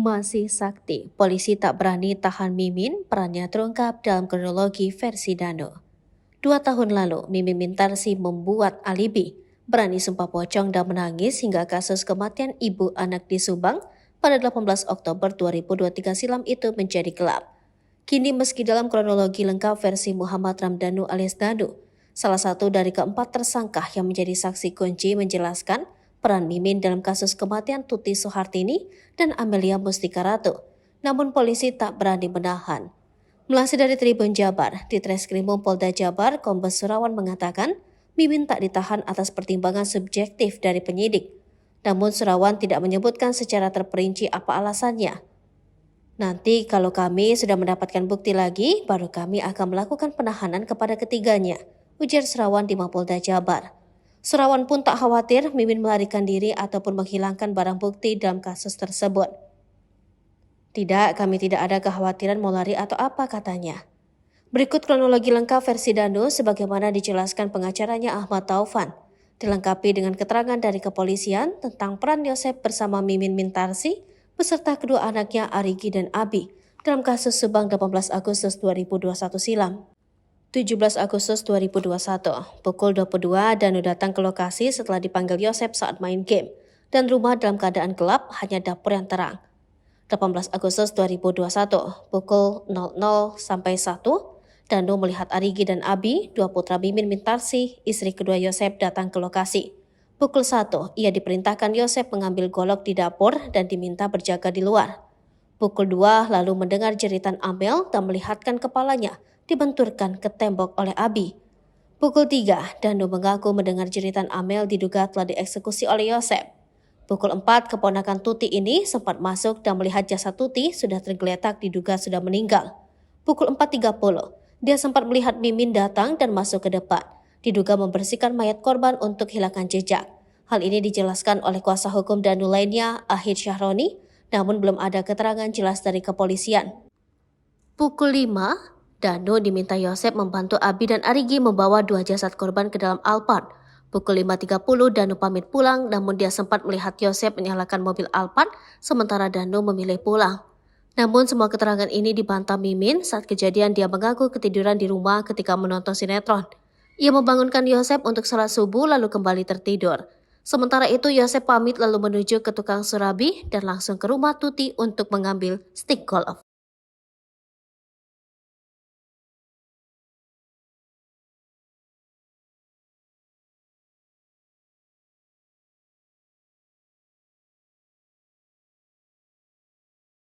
Masih sakti, polisi tak berani tahan Mimin, perannya terungkap dalam kronologi versi Dano. 2 tahun lalu, Mimin Mintarsi membuat alibi, berani sumpah pocong dan menangis hingga kasus kematian ibu anak di Subang pada 18 Oktober 2023 silam itu menjadi gelap. Kini meski dalam kronologi lengkap versi Muhammad Ramdhanu alias Danu, salah satu dari keempat tersangka yang menjadi saksi kunci menjelaskan peran Mimin dalam kasus kematian Tuti Soehartini dan Amelia Mustika Ratu. Namun polisi tak berani menahan. Melansir dari Tribun Jabar, di Treskrimum Polda Jabar, Kombes Surawan mengatakan Mimin tak ditahan atas pertimbangan subjektif dari penyidik. Namun Surawan tidak menyebutkan secara terperinci apa alasannya. Nanti kalau kami sudah mendapatkan bukti lagi, baru kami akan melakukan penahanan kepada ketiganya, ujar Surawan di Mapolda Jabar. Surawan pun tak khawatir Mimin melarikan diri ataupun menghilangkan barang bukti dalam kasus tersebut. Tidak, kami tidak ada kekhawatiran mau lari atau apa, katanya. Berikut kronologi lengkap versi Danu sebagaimana dijelaskan pengacaranya Ahmad Taufan, dilengkapi dengan keterangan dari kepolisian tentang peran Yosep bersama Mimin Mintarsi beserta kedua anaknya Arigi dan Abi dalam kasus Subang 18 Agustus 2021 silam. 17 Agustus 2021, pukul 22, Danu datang ke lokasi setelah dipanggil Yosep saat main game, dan rumah dalam keadaan gelap, hanya dapur yang terang. 18 Agustus 2021, pukul 00 sampai 1, Danu melihat Arigi dan Abi, dua putra Mimin Mintarsi, istri kedua Yosep datang ke lokasi. Pukul 1, ia diperintahkan Yosep mengambil golok di dapur dan diminta berjaga di luar. Pukul 2, lalu mendengar jeritan Amel dan melihatkan kepalanya dibenturkan ke tembok oleh Abi. Pukul 3, Danu mengaku mendengar jeritan Amel diduga telah dieksekusi oleh Yosep. Pukul 4, keponakan Tuti ini sempat masuk dan melihat jasad Tuti sudah tergeletak diduga sudah meninggal. Pukul 4.30, dia sempat melihat Mimin datang dan masuk ke depan, diduga membersihkan mayat korban untuk hilangkan jejak. Hal ini dijelaskan oleh kuasa hukum Danu lainnya, Ahid Syahroni, namun belum ada keterangan jelas dari kepolisian. Pukul 5, Danu diminta Yosep membantu Abi dan Arigi membawa dua jasad korban ke dalam Alphard. Pukul 5.30, Danu pamit pulang, namun dia sempat melihat Yosep menyalakan mobil Alphard, sementara Danu memilih pulang. Namun semua keterangan ini dibantah Mimin saat kejadian dia mengaku ketiduran di rumah ketika menonton sinetron. Ia membangunkan Yosep untuk salat subuh lalu kembali tertidur. Sementara itu Yosep pamit lalu menuju ke tukang surabi dan langsung ke rumah Tuti untuk mengambil stick golf.